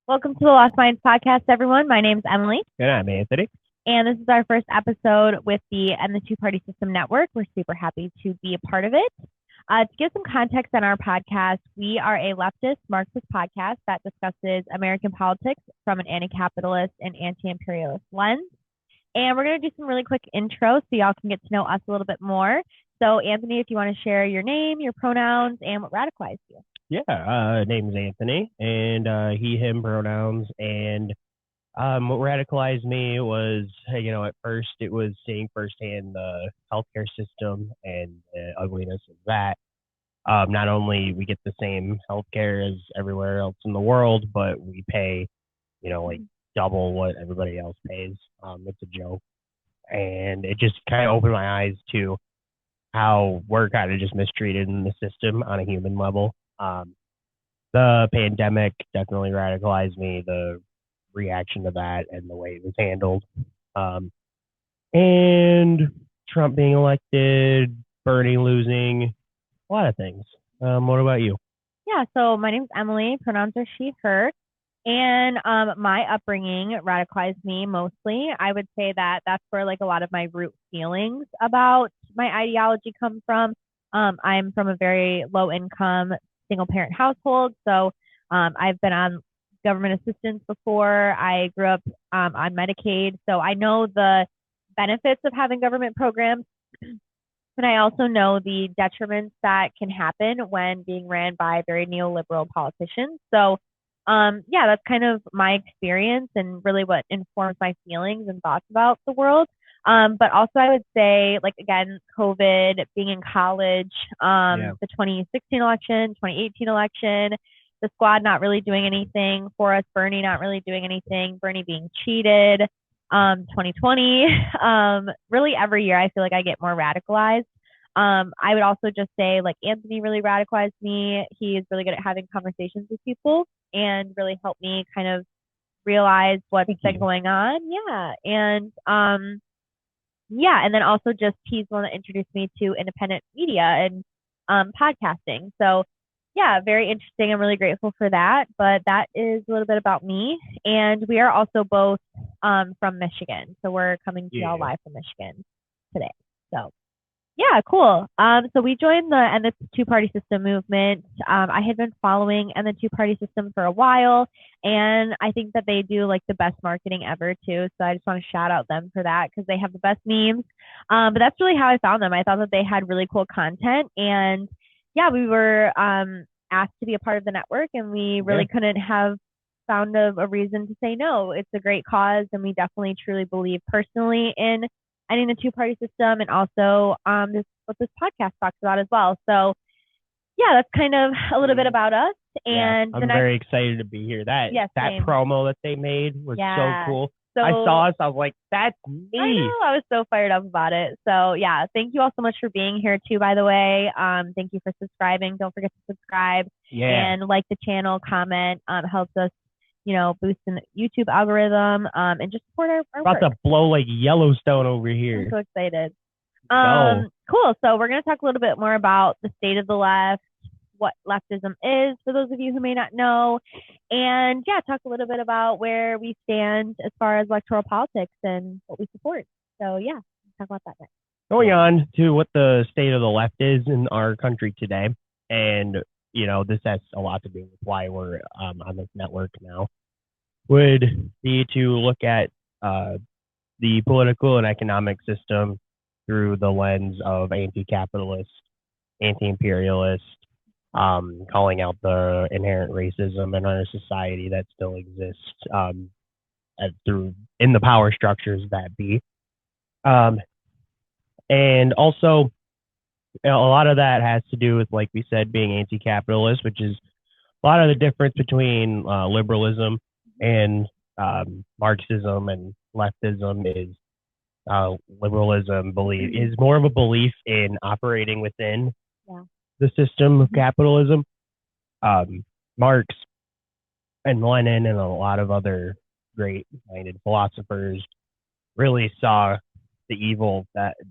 Welcome to the Lost Minds podcast, everyone. My name's Emily, And I'm Anthony. and this is our first episode with the Two-Party System Network. We're super happy to be a part of it. To give some context on our podcast, we are a leftist Marxist podcast that discusses American politics from an anti-capitalist and anti-imperialist lens. And we're going to do some really quick intros so y'all can get to know us a little bit more. So, Anthony, if you want to share your name, your pronouns, and what radicalized you. Yeah, name is Anthony, and he, him pronouns. And what radicalized me was, at first it was seeing firsthand the healthcare system and the ugliness of that. Not only we get the same healthcare as everywhere else in the world, but we pay, like double what everybody else pays. It's a joke. And it just kind of opened my eyes to how we're kind of just mistreated in the system on a human level. The pandemic definitely radicalized me, the reaction to that and the way it was handled. And Trump being elected, Bernie losing, a lot of things. What about you? Yeah, so my name's Emily, pronouns are she, her. And my upbringing radicalized me mostly. I would say that that's where like a lot of my root feelings about my ideology come from. I'm from a very low income single parent household. So I've been on government assistance before. I grew up on Medicaid. So I know the benefits of having government programs. But I also know the detriments that can happen when being ran by very neoliberal politicians. So yeah, that's kind of my experience and really what informs my feelings and thoughts about the world. But also I would say, like, again, COVID, being in college, the 2016 election, 2018 election, the squad not really doing anything for us, Bernie not really doing anything, Bernie being cheated, 2020, really every year I feel like I get more radicalized. I would also just say, like, Anthony really radicalized me. He is really good at having conversations with people and really helped me kind of realize what's been going on. Yeah. And and then also just he's the one that introduced me to independent media and podcasting. So yeah, very interesting. I'm really grateful for that. But that is a little bit about me. And we are also both from Michigan. So we're coming to y'all live from Michigan today. So yeah, cool. So we joined the Two-Party System movement. I had been following the Two-Party System for a while, and I think that they do like the best marketing ever too. So I just want to shout out them for that because they have the best memes. But that's really how I found them. I thought that they had really cool content, and yeah, we were asked to be a part of the network, and we really couldn't have found a reason to say no. It's a great cause, and we definitely truly believe personally in ending the two-party system, and also what this podcast talks about as well. So yeah, that's kind of a little bit about us. And I'm very excited to be here. That promo that they made was so cool. So I saw us, I was like, that's me. I know, I was so fired up about it. So yeah, thank you all so much for being here too, by the way. Thank you for subscribing. Don't forget to subscribe and like the channel, comment. Helps us boosting the YouTube algorithm, and just support our about work. to blow like Yellowstone over here. I'm so excited. Cool. So we're going to talk a little bit more about the state of the left, what leftism is, for those of you who may not know, and talk a little bit about where we stand as far as electoral politics and what we support. So yeah, talk about that next. Going on to what the state of the left is in our country today, and this has a lot to do with why we're on this network now, would be to look at the political and economic system through the lens of anti-capitalist, anti-imperialist, calling out the inherent racism in our society that still exists in the power structures that be. And also, a lot of that has to do with, like we said, being anti-capitalist, which is a lot of the difference between liberalism and Marxism and leftism is liberalism is more of a belief in operating within the system of capitalism. Marx and Lenin and a lot of other great-minded philosophers really saw the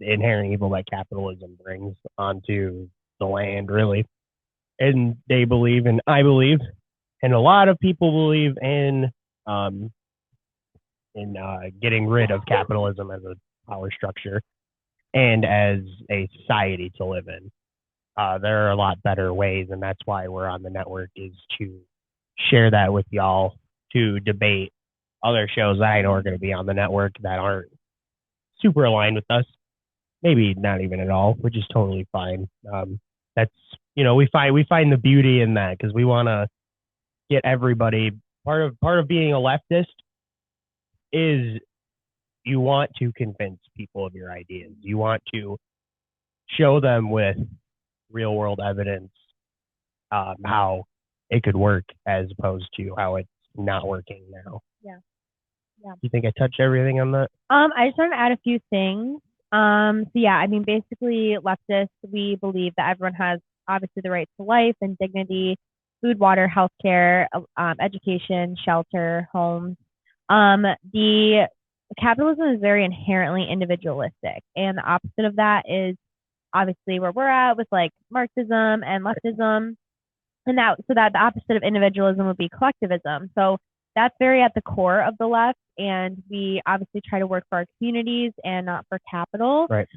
inherent evil that capitalism brings onto the land, really. And they believe, and I believe, And a lot of people believe in getting rid of capitalism as a power structure and as a society to live in. There are a lot better ways, and that's why we're on the network, is to share that with y'all, to debate other shows that I know are going to be on the network that aren't super aligned with us. Maybe not even at all, which is totally fine. That's, we find the beauty in that, because we want to get everybody. Part of being a leftist is you want to convince people of your ideas. You want to show them with real world evidence how it could work, as opposed to how it's not working now. Yeah. Do you think I touched everything on that? I just want to add a few things. So yeah, I mean, basically, leftists, we believe that everyone has obviously the right to life and dignity, food, water, healthcare, education, shelter, homes. The capitalism is very inherently individualistic, and the opposite of that is obviously where we're at with like Marxism and leftism, and that the opposite of individualism would be collectivism. So that's very at the core of the left, and we obviously try to work for our communities and not for capital. Right.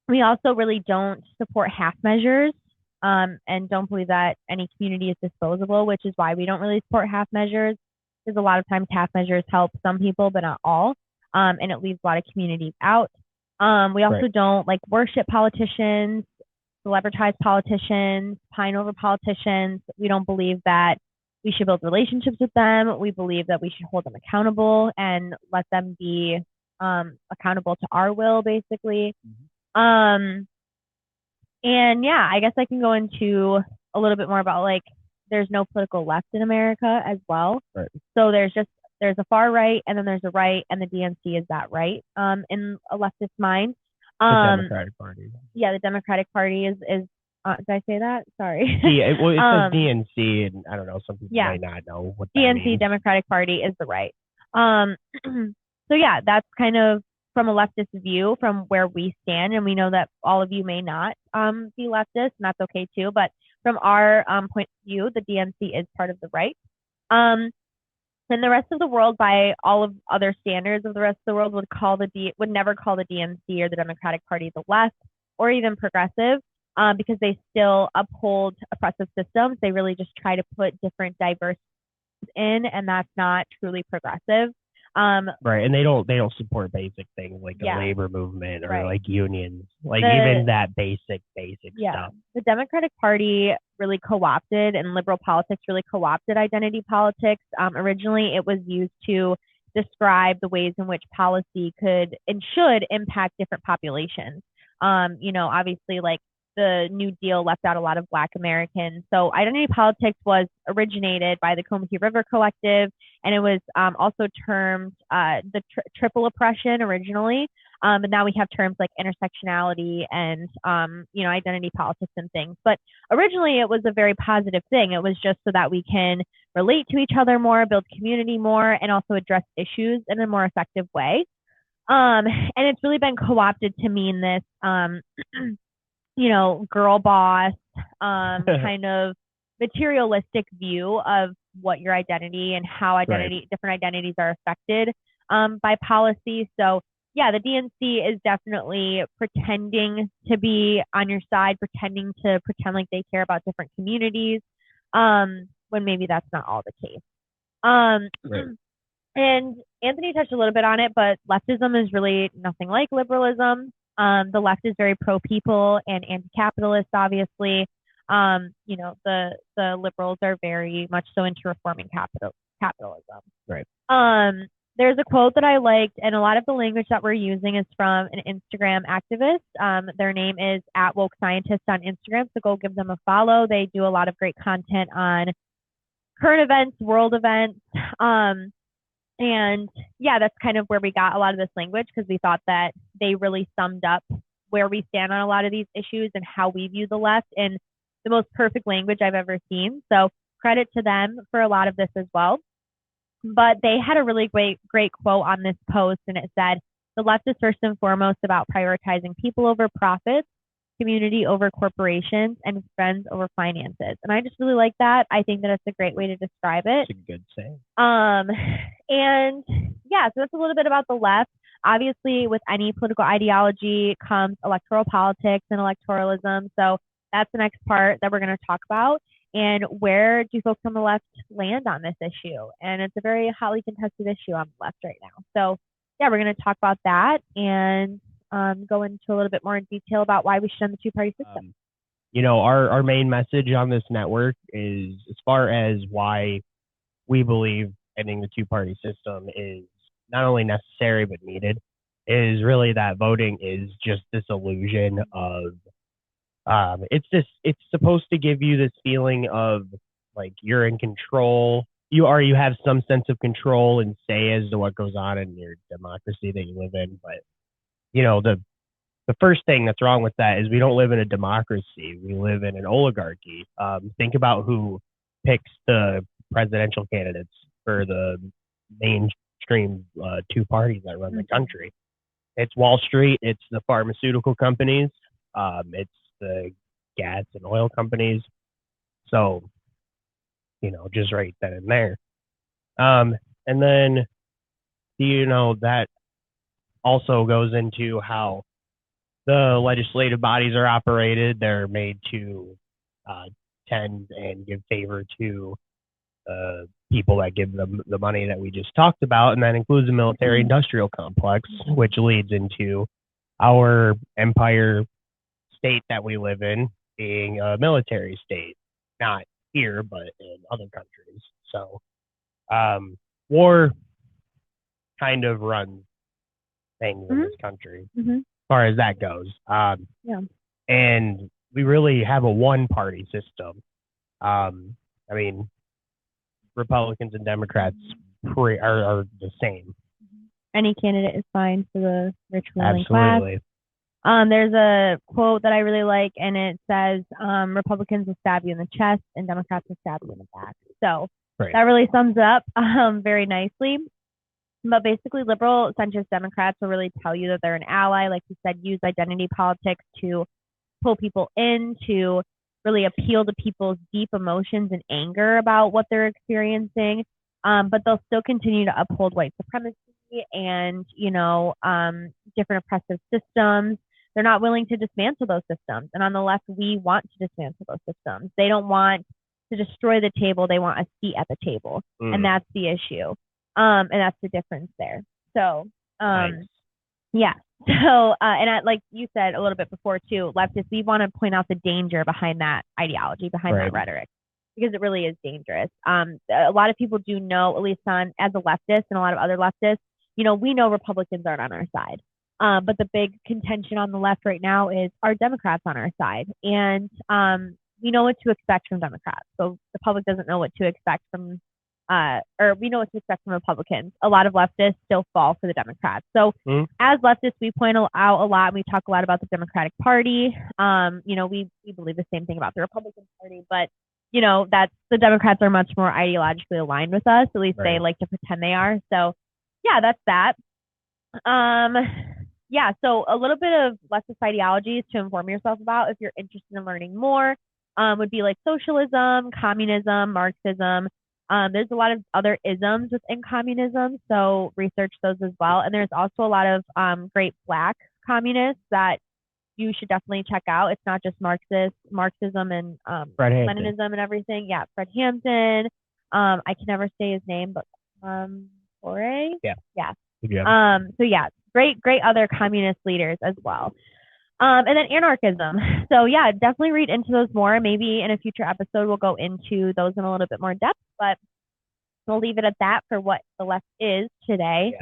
We also really don't support half measures, and don't believe that any community is disposable, which is why we don't really support half measures, because a lot of times half measures help some people but not all, and it leaves a lot of communities out. We also don't like worship politicians, celebritize politicians, pine over politicians. We don't believe that we should build relationships with them. We believe that we should hold them accountable and let them be accountable to our will, basically. And yeah, I guess I can go into a little bit more about like there's no political left in America as well. Right. So there's a far right, and then there's a right, and the DNC is that right in a leftist mind. The Democratic Party. Yeah, the Democratic Party is did I say that? Sorry. Yeah, well, it says DNC, and I don't know, some people might not know what that DNC, means. Democratic Party, is the right. So yeah, that's kind of from a leftist view from where we stand, and we know that all of you may not be leftist, and that's okay too. But from our point of view, the DNC is part of the right. And the rest of the world, by all of other standards of the rest of the world, would never call the DNC or the Democratic Party the left or even progressive, because they still uphold oppressive systems. They really just try to put different diverse in, and that's not truly progressive. Right, and they don't support basic things like the labor movement or like unions, like even that basic stuff. The Democratic Party really co-opted, and liberal politics really co-opted identity politics. Originally, it was used to describe the ways in which policy could and should impact different populations. Obviously, like the New Deal left out a lot of Black Americans. So identity politics was originated by the Combahee River Collective, and it was also termed the triple oppression originally. And now we have terms like intersectionality and, identity politics and things. But originally it was a very positive thing. It was just so that we can relate to each other more, build community more, and also address issues in a more effective way. And it's really been co-opted to mean this, girl boss, kind of materialistic view of what your identity and how different identities are affected by policy. So yeah, the DNC is definitely pretending to be on your side, pretend like they care about different communities, when maybe that's not all the case. And Anthony touched a little bit on it, but leftism is really nothing like liberalism. The left is very pro-people and anti-capitalist, obviously. The liberals are very much so into reforming capitalism. Right. There's a quote that I liked, and a lot of the language that we're using is from an Instagram activist. Their name is @WokeScientist on Instagram, so go give them a follow. They do a lot of great content on current events, world events. And yeah, that's kind of where we got a lot of this language, because we thought that they really summed up where we stand on a lot of these issues and how we view the left in the most perfect language I've ever seen. So credit to them for a lot of this as well. But they had a really great quote on this post, and it said, "The left is first and foremost about prioritizing people over profits. community over corporations, and friends over finances. And I just really like that. I think that it's a great way to describe it. It's a good saying. And yeah, so that's a little bit about the left. Obviously, with any political ideology comes electoral politics and electoralism. So that's the next part that we're going to talk about. And where do folks on the left land on this issue? And it's a very hotly contested issue on the left right now. So yeah, we're going to talk about that and go into a little bit more in detail about why we should end the two-party system. Our main message on this network is, as far as why we believe ending the two-party system is not only necessary but needed, is really that voting is just this illusion of it's supposed to give you this feeling of like you're in control. You have some sense of control and say as to what goes on in your democracy that you live in. But the first thing that's wrong with that is we don't live in a democracy. We live in an oligarchy. Think about who picks the presidential candidates for the mainstream two parties that run the country. It's Wall Street. It's the pharmaceutical companies. It's the gas and oil companies. So, just right then and there. And then, that also goes into how the legislative bodies are operated. They're made to tend and give favor to people that give them the money that we just talked about, and that includes the military-industrial complex, which leads into our empire state that we live in being a military state, not here, but in other countries. So war kind of runs things in this country as far as that goes. And we really have a one-party system. Republicans and Democrats are the same. Any candidate is fine for the rich ruling class. There's a quote that I really like, and it says, Republicans will stab you in the chest and Democrats will stab you in the back. So that really sums it up very nicely. But basically, liberal centrist Democrats will really tell you that they're an ally. Like you said, use identity politics to pull people in, to really appeal to people's deep emotions and anger about what they're experiencing. But they'll still continue to uphold white supremacy and, different oppressive systems. They're not willing to dismantle those systems. And on the left, we want to dismantle those systems. They don't want to destroy the table. They want a seat at the table. And that's the issue. And that's the difference there. So, yeah. So, like you said a little bit before too, leftists, we want to point out the danger behind that ideology, behind that rhetoric, because it really is dangerous. A lot of people do know, at least as a leftist and a lot of other leftists, we know Republicans aren't on our side. But the big contention on the left right now is, are Democrats on our side? And we know what to expect from Democrats. So the public doesn't know what to expect from or we know what to expect from Republicans. A lot of leftists still fall for the Democrats. So as leftists, we point out a lot, and we talk a lot about the Democratic Party. We believe the same thing about the Republican Party, but that's the Democrats are much more ideologically aligned with us. At least they like to pretend they are. So yeah, that's that. So a little bit of leftist ideologies to inform yourself about if you're interested in learning more would be like socialism, communism, Marxism. There's a lot of other isms within communism, so research those as well. And there's also a lot of great Black communists that you should definitely check out. It's not just Marxism and Leninism and everything. Yeah, Fred Hampton. I can never say his name, but Foray. Yeah. So yeah, great other communist leaders as well. And then anarchism. So yeah, definitely read into those more. Maybe in a future episode, we'll go into those in a little bit more depth, but we'll leave it at that for what the left is today.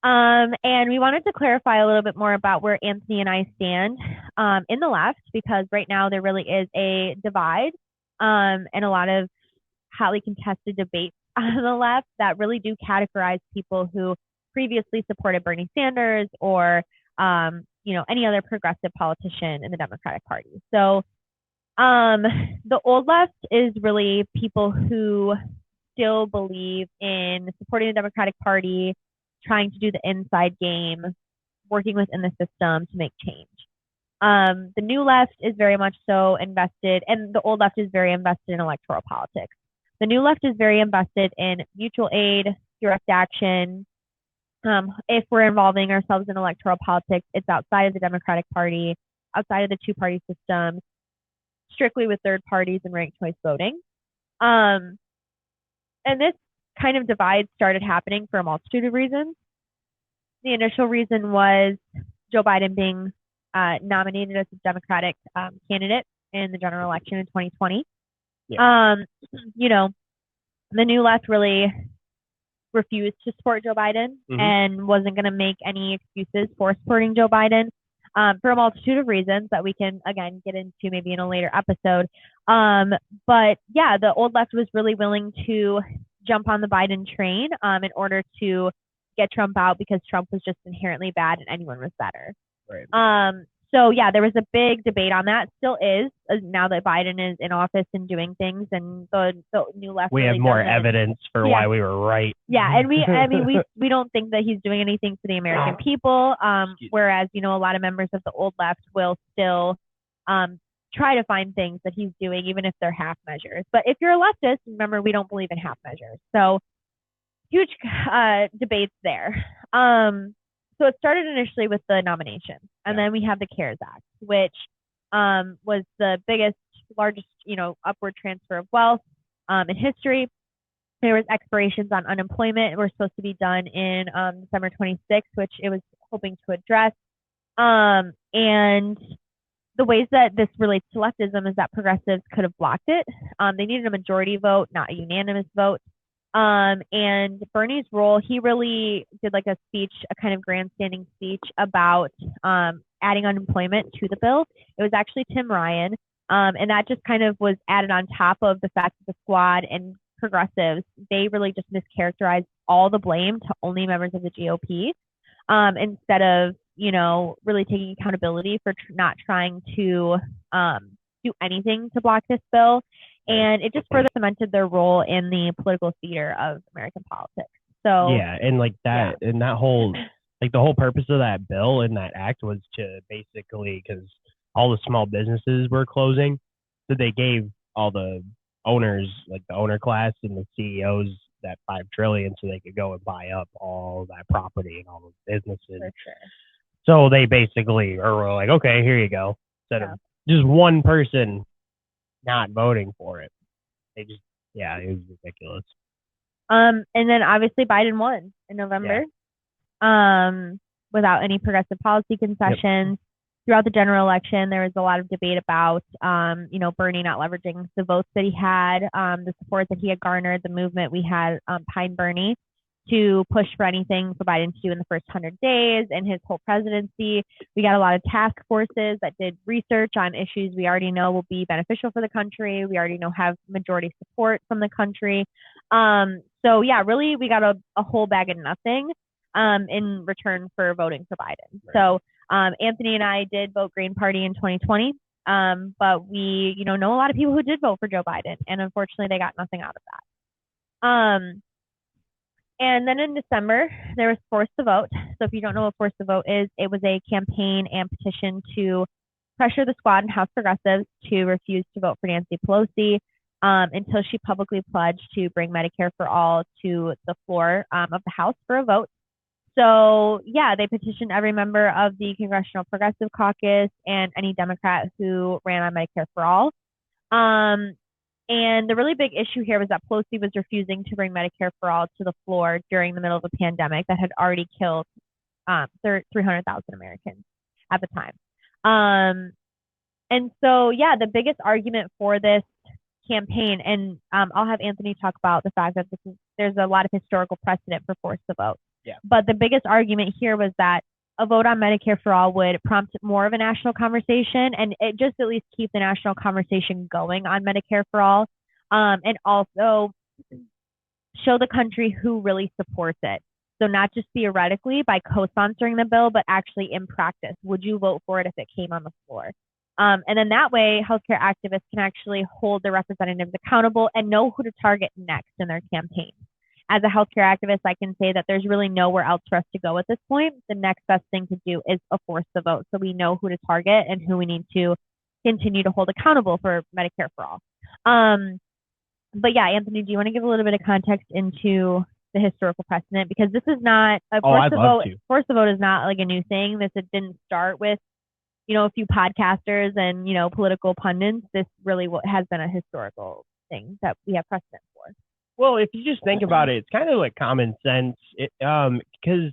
And we wanted to clarify a little bit more about where Anthony and I stand in the left, because right now there really is a divide and a lot of hotly contested debates on the left that really do categorize people who previously supported Bernie Sanders or any other progressive politician in the Democratic Party. So the old left is really people who still believe in supporting the Democratic Party, trying to do the inside game, working within the system to make change. The new left is very much so invested, and the old left is very invested in electoral politics. The new left is very invested in mutual aid, direct action. If we're involving ourselves in electoral politics, it's outside of the Democratic Party, outside of the two-party system, strictly with third parties and ranked choice voting. And this kind of divide started happening for a multitude of reasons. The initial reason was Joe Biden being nominated as a Democratic candidate in the general election in 2020. Yeah. You know, the new left really refused to support Joe Biden and wasn't going to make any excuses for supporting Joe Biden for a multitude of reasons that we can, again, get into maybe in a later episode. But yeah, the old left was really willing to jump on the Biden train in order to get Trump out because Trump was just inherently bad and anyone was better. Right. So yeah, there was a big debate on that. Still is now that Biden is in office and doing things, and the new left. We really have more evidence for why we were right. Yeah, and we don't think that he's doing anything for the American people. Whereas a lot of members of the old left will still try to find things that he's doing, even if they're half measures. But if you're a leftist, remember we don't believe in half measures. So huge debates there. So it started initially with the nomination, and then we have the CARES Act, which was the biggest, largest, upward transfer of wealth in history. There was expirations on unemployment were supposed to be done in December 26th, which it was hoping to address. And the ways that this relates to leftism is that progressives could have blocked it. They needed a majority vote, not a unanimous vote. And Bernie's role, he really did like a speech, a kind of grandstanding speech about adding unemployment to the bill. It was actually Tim Ryan. And that just kind of was added on top of the fact that the squad and progressives, they really just mischaracterized all the blame to only members of the GOP instead of, really taking accountability for not trying to do anything to block this bill. And it just further cemented their role in the political theater of American politics. So yeah, and like that, and that whole, like the whole purpose of that bill and that act was to basically, because all the small businesses were closing, so they gave all the owners, like the owner class and the CEOs, that $5 trillion so they could go and buy up all that property and all those businesses. For sure. So they basically were like, okay, here you go. Instead of just one person not voting for it. They just, it was ridiculous. And then obviously Biden won in November, without any progressive policy concessions. Yep. Throughout the general election, there was a lot of debate about, Bernie not leveraging the votes that he had, the support that he had garnered, the movement we had behind Bernie to push for anything for Biden to do in the first 100 days and his whole presidency. We got a lot of task forces that did research on issues we already know will be beneficial for the country. We already know have majority support from the country. So yeah, really we got a whole bag of nothing in return for voting for Biden. Right. So Anthony and I did vote Green Party in 2020. But we, know a lot of people who did vote for Joe Biden, and unfortunately they got nothing out of that. And then in December, there was Force the Vote. So if you don't know what Force the Vote is, it was a campaign and petition to pressure the squad and House progressives to refuse to vote for Nancy Pelosi until she publicly pledged to bring Medicare for All to the floor of the House for a vote. So yeah, they petitioned every member of the Congressional Progressive Caucus and any Democrat who ran on Medicare for All. And the really big issue here was that Pelosi was refusing to bring Medicare for All to the floor during the middle of a pandemic that had already killed 300,000 Americans at the time. And so, yeah, the biggest argument for this campaign, and I'll have Anthony talk about the fact that there's a lot of historical precedent for Force the Vote. Yeah. But the biggest argument here was that a vote on Medicare for All would prompt more of a national conversation, and it just at least keep the national conversation going on Medicare for All, and also show the country who really supports it. So not just theoretically by co-sponsoring the bill, but actually in practice. Would you vote for it if it came on the floor? And then that way, healthcare activists can actually hold their representatives accountable and know who to target next in their campaign. as a healthcare activist, I can say that there's really nowhere else for us to go at this point. The next best thing to do is force the vote, so we know who to target and who we need to continue to hold accountable for Medicare for all. But yeah, Anthony, do you want to give a little bit of context into the historical precedent? Because this is not force the vote is not like a new thing. It didn't start with a few podcasters and political pundits. This really has been a historical thing that we have precedent for. Well, if you just think about it, it's kind of like common sense. Because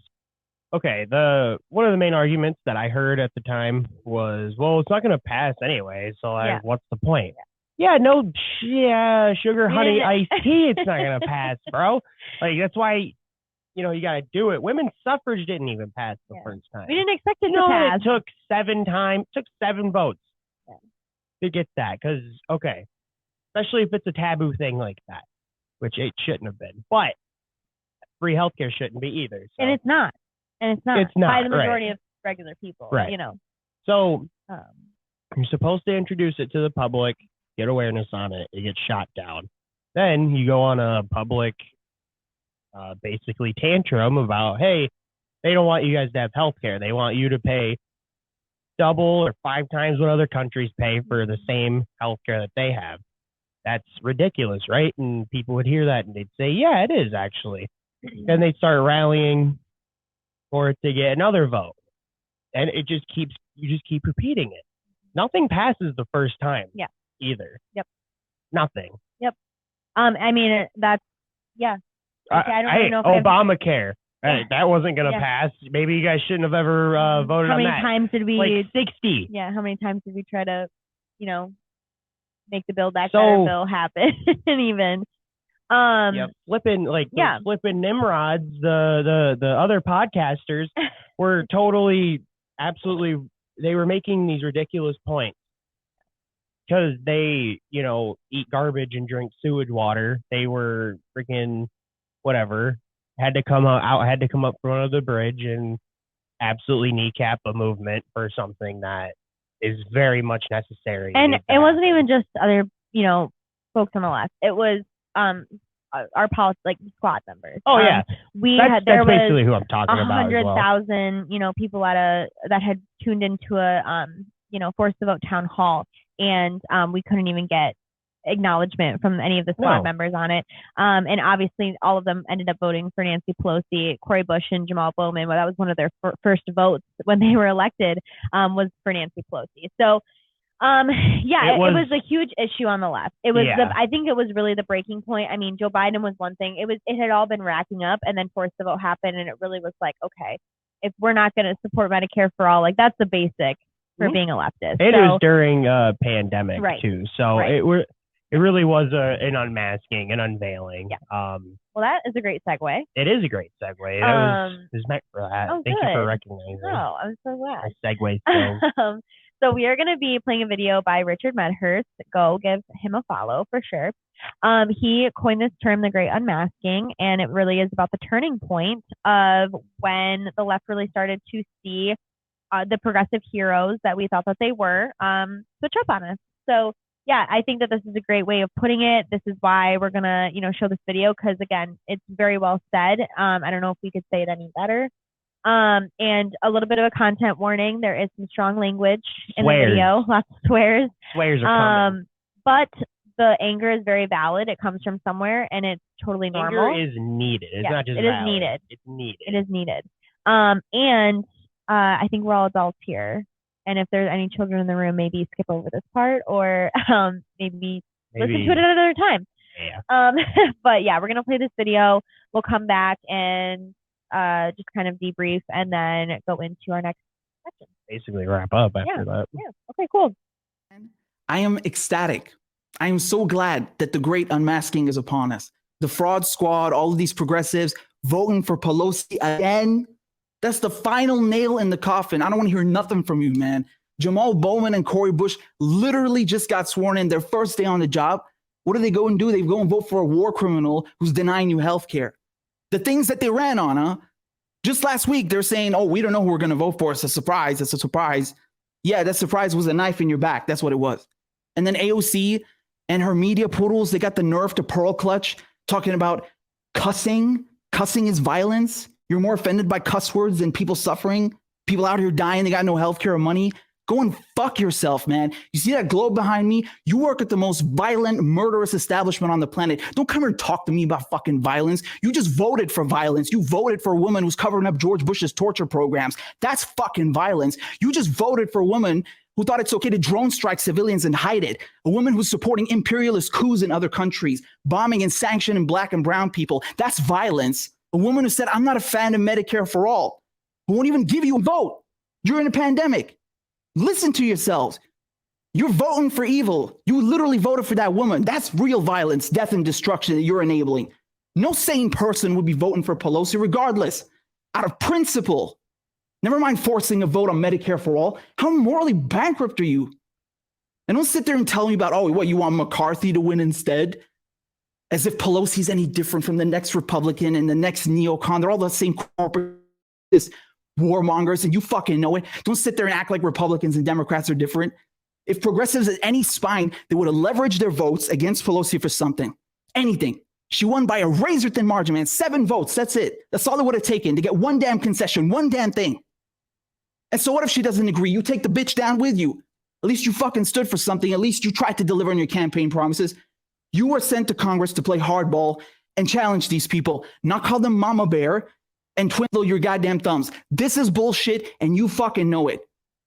one of the main arguments that I heard at the time was, well, it's not going to pass anyway, so what's the point? Yeah, sugar, honey, iced tea, it's not going to pass, bro. Like, that's why, you got to do it. Women's suffrage didn't even pass the first time. We didn't expect it to pass. It took 7 votes to get that. Because, especially if it's a taboo thing like that, which it shouldn't have been. But free healthcare shouldn't be either. So. And it's not. It's not by the majority of regular people, So you're supposed to introduce it to the public, get awareness on it, it gets shot down. Then you go on a public, basically tantrum about, hey, they don't want you guys to have healthcare. They want you to pay double or 5 times what other countries pay for the same healthcare that they have. That's ridiculous, right? And people would hear that and they'd say, yeah, it is actually. Then they'd start rallying for it to get another vote. And you just keep repeating it. Nothing passes the first time. Yeah. Either. Yep. Nothing. Yep. I mean, that's, yeah. I don't even know if Obamacare. That wasn't going to pass. Maybe you guys shouldn't have ever voted on that. How many times did we? Like 60. Yeah. How many times did we try to, make the Build Back Better bill happen? And even. Flipping Nimrods, the other podcasters were absolutely, they were making these ridiculous points. Because they, eat garbage and drink sewage water. They were freaking whatever. Had to come up front of the bridge and absolutely kneecap a movement for something that is very much necessary. And it wasn't even just other, folks on the left. It was our squad members. Oh yeah, that's basically who I'm talking about. 100,000, people that had tuned into a force the vote town hall. And we couldn't even get acknowledgement from any of the squad members on it. And obviously, all of them ended up voting for Nancy Pelosi, Cori Bush, and Jamal Bowman. Well, that was one of their first votes when they were elected, was for Nancy Pelosi. So, it was a huge issue on the left. It was, I think it was really the breaking point. I mean, Joe Biden was one thing. It had all been racking up, and then force the vote happened, and it really was like, okay, if we're not going to support Medicare for all, like that's the basic for being elected. It was during a pandemic too, so it really was an unmasking, an unveiling. Yeah. Well, that is a great segue. It is a great segue. It was meant for that. Thank you for recognizing. Oh, I'm so glad. My segue skills. So we are going to be playing a video by Richard Medhurst. Go give him a follow for sure. He coined this term, the Great Unmasking, and it really is about the turning point of when the left really started to see the progressive heroes that we thought that they were switch up on us. So yeah, I think that this is a great way of putting it. This is why we're gonna, show this video, because again, it's very well said. I don't know if we could say it any better. And a little bit of a content warning. There is some strong language in the video, lots of swears. Swears are coming. But the anger is very valid. It comes from somewhere, and it's totally normal. Anger is needed. It's not just valid. It is needed. It's needed. It is needed. And I think we're all adults here. And if there's any children in the room, maybe skip over this part, or maybe listen to it another time. Yeah. But yeah, we're going to play this video. We'll come back and just kind of debrief and then go into our next section. Basically wrap up after that. Yeah. Okay, cool. I am ecstatic. I am so glad that the great unmasking is upon us. The fraud squad, all of these progressives voting for Pelosi again. That's the final nail in the coffin. I don't want to hear nothing from you, man. Jamal Bowman and Cori Bush literally just got sworn in their first day on the job. What do they go and do? They go and vote for a war criminal who's denying you health care. The things that they ran on, huh? Just last week, they're saying, oh, we don't know who we're going to vote for. It's a surprise. It's a surprise. Yeah, that surprise was a knife in your back. That's what it was. And then AOC and her media poodles, they got the nerve to pearl clutch, talking about Cussing is violence. You're more offended by cuss words than people suffering, people out here dying, they got no healthcare or money. Go and fuck yourself, man. You see that globe behind me? You work at the most violent, murderous establishment on the planet. Don't come here and talk to me about fucking violence. You just voted for violence. You voted for a woman who's covering up George Bush's torture programs. That's fucking violence. You just voted for a woman who thought it's okay to drone strike civilians and hide it. A woman who's supporting imperialist coups in other countries, bombing and sanctioning black and brown people. That's violence. A woman who said, I'm not a fan of Medicare for all, who won't even give you a vote during a pandemic. Listen to yourselves. You're voting for evil. You literally voted for that woman. That's real violence, death, and destruction that you're enabling. No sane person would be voting for Pelosi regardless, out of principle. Never mind forcing a vote on Medicare for all. How morally bankrupt are you? And don't sit there and tell me about, oh, what, you want McCarthy to win instead? As if Pelosi's any different from the next Republican and the next neocon. They're all the same corporate warmongers, and you fucking know it. Don't sit there and act like Republicans and Democrats are different. If progressives had any spine, they would have leveraged their votes against Pelosi for something, anything. She won by a razor-thin margin, man. 7 votes, that's it. That's all it would have taken to get one damn concession, one damn thing. And so what if she doesn't agree? You take the bitch down with you. At least you fucking stood for something. At least you tried to deliver on your campaign promises. You were sent to Congress to play hardball and challenge these people, not call them mama bear and twiddle your goddamn thumbs. This is bullshit, and you fucking know it.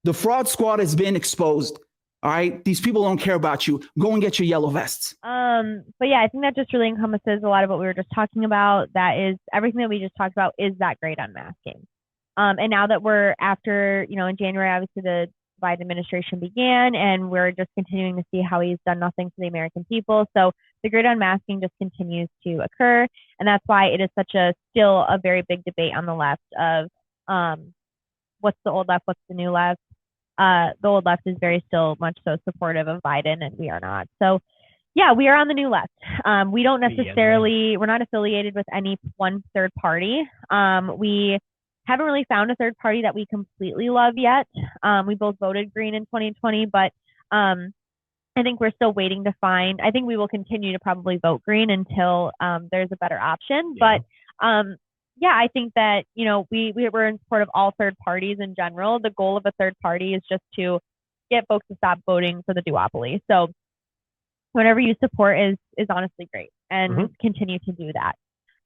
The fraud squad has been exposed. All right? These people don't care about you. Go and get your yellow vests. But yeah, I think that just really encompasses a lot of what we were just talking about. That is, everything that we just talked about is that great unmasking. And now that we're after, in January, obviously the Biden administration began, and we're just continuing to see how he's done nothing for the American people. So the great unmasking just continues to occur. And that's why it is still a very big debate on the left of what's the old left, what's the new left. The old left is very still much so supportive of Biden, and we are not. So yeah, we are on the new left. We don't necessarily, we're not affiliated with any one third party. We haven't really found a third party that we completely love yet. We both voted Green in 2020, but I think we're still waiting to find. I think we will continue to probably vote Green until there's a better option. Yeah. But yeah, I think that, we're in support of all third parties in general. The goal of a third party is just to get folks to stop voting for the duopoly. So whatever you support is honestly great, and continue to do that.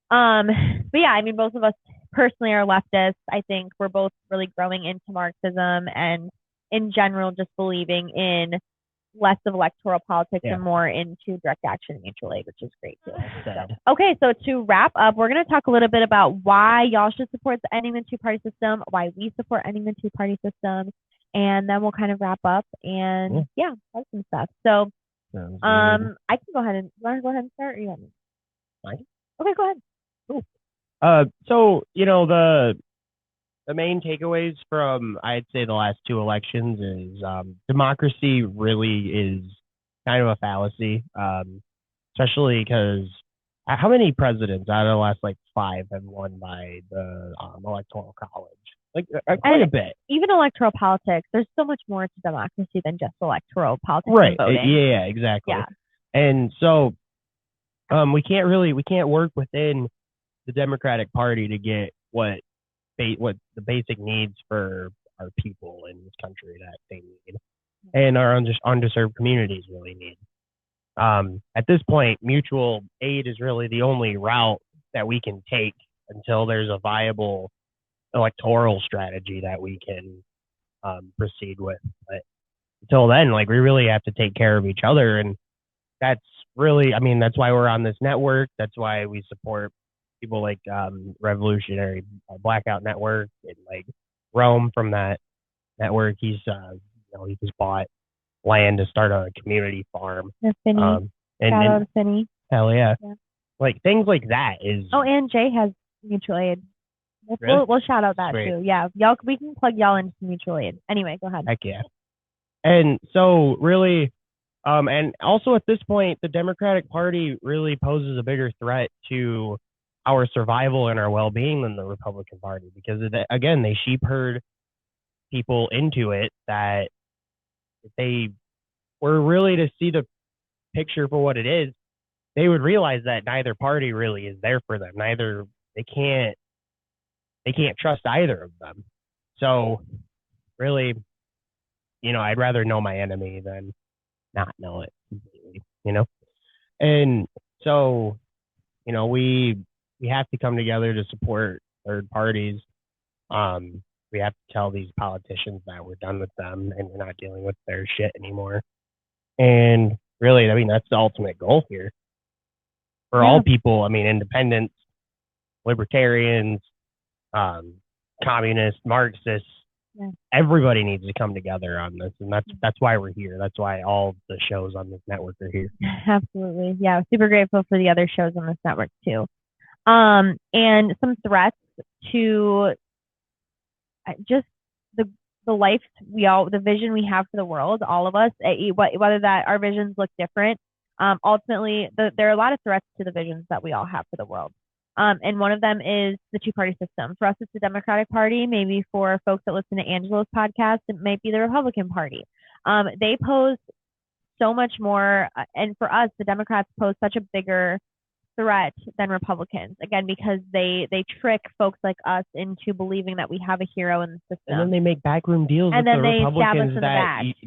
But yeah, I mean, both of us personally are leftists. I think we're both really growing into Marxism, and in general, just believing in less of electoral politics and more into direct action and mutual aid, which is great too. Okay, so to wrap up, we're going to talk a little bit about why y'all should support the ending the two-party system, why we support ending the two-party system, and then we'll kind of wrap up and have some stuff. So I can go ahead and start, or you want me? Fine. Okay, go ahead. Cool. So the main takeaways from, I'd say, the last 2 elections is democracy really is kind of a fallacy, especially because how many presidents out of the last 5 have won by the electoral college? Quite a bit. Even electoral politics, there's so much more to democracy than just electoral politics. Right. And voting. Yeah, exactly. Yeah. And so we can't work within the Democratic Party to get what the basic needs for our people in this country that they need, and our underserved communities really need. At this point, mutual aid is really the only route that we can take until there's a viable electoral strategy that we can proceed with. But until then, we really have to take care of each other, and that's really, that's why we're on this network. That's why we support people like Revolutionary Blackout Network, and Rome from that network. He's he just bought land to start a community farm. Finney. Shout out to Finney. Hell yeah. Things like that is. Oh, and Jay has mutual aid. We'll shout out that too. Yeah, y'all, we can plug y'all into mutual aid. Anyway, go ahead. Heck yeah. And so really, and also at this point, the Democratic Party really poses a bigger threat to our survival and our well-being than the Republican Party, because again, they sheep herd people into it that they were really to see the picture for what it is. they would realize that neither party really is there for them. They can't trust either of them. So really, I'd rather know my enemy than not know it completely, And so, we have to come together to support third parties. We have to tell these politicians that we're done with them and we're not dealing with their shit anymore. And really, I mean, that's the ultimate goal here for all people. I mean, independents, libertarians, communists, Marxists. Everybody needs to come together on this, and that's why we're here. That's why all the shows on this network are here. Absolutely, yeah. Super grateful for the other shows on this network too. And some threats to just the life the vision we have for the world, all of us, whether that our visions look different. Ultimately, there are a lot of threats to the visions that we all have for the world. And one of them is the two-party system. For us, it's the Democratic Party. Maybe for folks that listen to Angelo's podcast, it might be the Republican Party. They pose so much more, and for us, the Democrats pose such a bigger threat than Republicans. Again, because they trick folks like us into believing that we have a hero in the system. And then they make backroom deals with the Republicans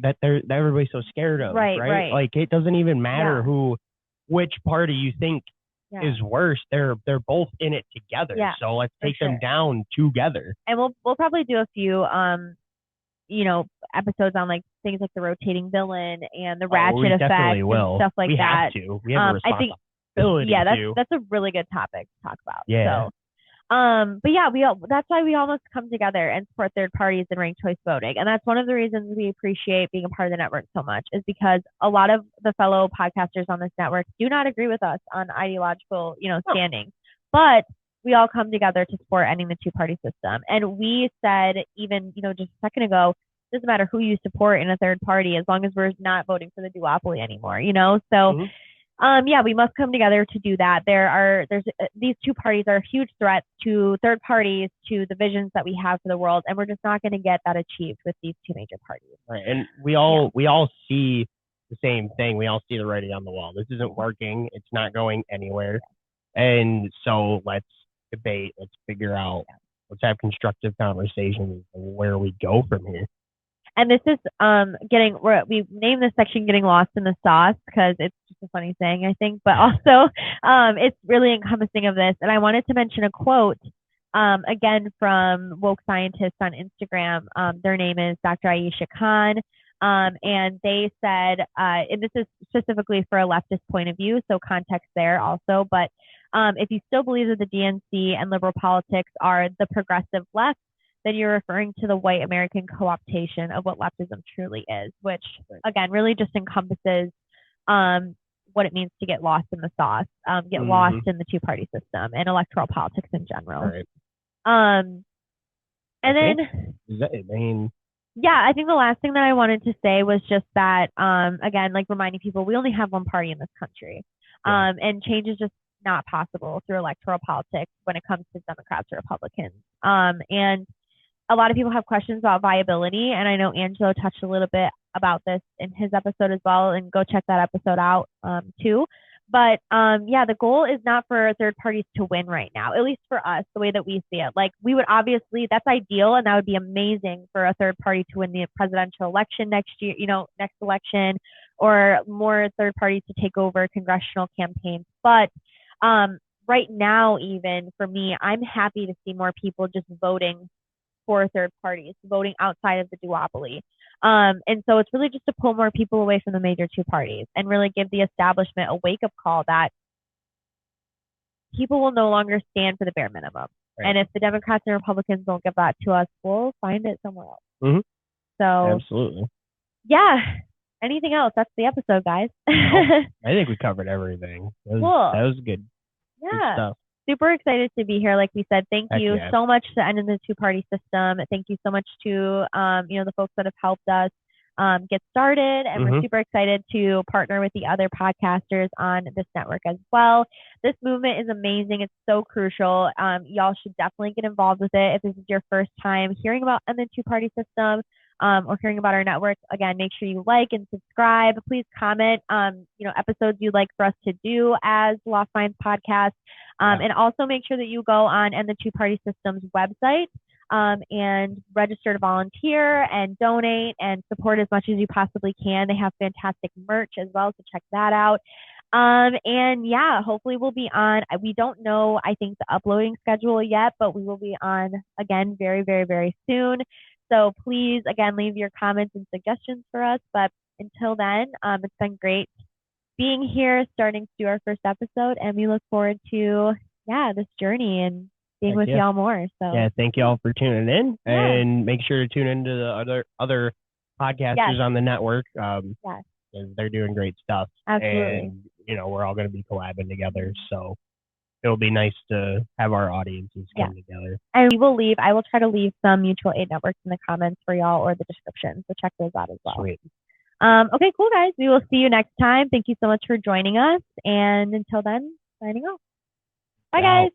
that everybody's so scared of. Right. Like it doesn't even matter which party you think is worse. They're both in it together. So let's take them down together. And we'll probably do a few episodes on like things like the rotating villain and the ratchet effect and stuff like that. We have a responsibility. That's a really good topic to talk about. So but yeah, that's why we all must come together and support third parties in ranked choice voting. And that's one of the reasons we appreciate being a part of the network so much, is because a lot of the fellow podcasters on this network do not agree with us on ideological, standing. But we all come together to support ending the two-party system. And we said, even, just a second ago, it doesn't matter who you support in a third party as long as we're not voting for the duopoly anymore, So we must come together to do that. These two parties are huge threats to third parties, to the visions that we have for the world, and we're just not going to get that achieved with these two major parties. Right, and we all see the same thing. We all see the writing on the wall. This isn't working. It's not going anywhere. And so let's debate. Let's figure out. Let's have constructive conversations where we go from here. And this is we named this section "Getting Lost in the Sauce" because it's just a funny saying, I think, but also it's really encompassing of this. And I wanted to mention a quote again from Woke Scientists on Instagram. Their name is Dr. Aisha Khan, and they said, and this is specifically for a leftist point of view, so context there also. But if you still believe that the DNC and liberal politics are the progressive left, then you're referring to the white American co-optation of what leftism truly is, which, again, really just encompasses what it means to get lost in the sauce, get lost in the two-party system and electoral politics in general. Right. I think the last thing that I wanted to say was just that, again, like reminding people, we only have one party in this country, and change is just not possible through electoral politics when it comes to Democrats or Republicans. And a lot of people have questions about viability, and I know Angelo touched a little bit about this in his episode as well, and go check that episode out too. But the goal is not for third parties to win right now, at least for us, the way that we see it. Like, we would obviously, that's ideal, and that would be amazing for a third party to win the presidential election next year, next election, or more third parties to take over congressional campaigns. But right now, even for me, I'm happy to see more people just voting for third parties, voting outside of the duopoly. And so it's really just to pull more people away from the major two parties and really give the establishment a wake-up call that people will no longer stand for the bare minimum. Right. And if the Democrats and Republicans don't give that to us, we'll find it somewhere else. Mm-hmm. So absolutely. Yeah. Anything else? That's the episode, guys. I think we covered everything. That was good. Yeah. Good stuff. Super excited to be here. Like we said, thank you so much to ending the two-party system. Thank you so much to the folks that have helped us get started, and we're super excited to partner with the other podcasters on this network as well. This movement is amazing. It's so crucial. Y'all should definitely get involved with it. If this is your first time hearing about the two-party system, or hearing about our network, again, make sure you like and subscribe. Please comment, episodes you'd like for us to do as Lost Minds Podcast. And also make sure that you go on and the Two Party Systems website and register to volunteer and donate and support as much as you possibly can. They have fantastic merch as well, so check that out. And yeah, hopefully we'll be on. We don't know, I think, the uploading schedule yet, but we will be on again very, very, very soon. So please, again, leave your comments and suggestions for us. But until then, it's been great being here, starting to do our first episode, and we look forward to, this journey and being with y'all more. So yeah, thank y'all for tuning in, and make sure to tune into the other podcasters on the network. They're doing great stuff. Absolutely. And, we're all going to be collabing together. So it'll be nice to have our audiences come together. And I will try to leave some mutual aid networks in the comments for y'all or the description. So check those out as well. Sweet. Okay, cool, guys. We will see you next time. Thank you so much for joining us. And until then, signing off. Bye, guys.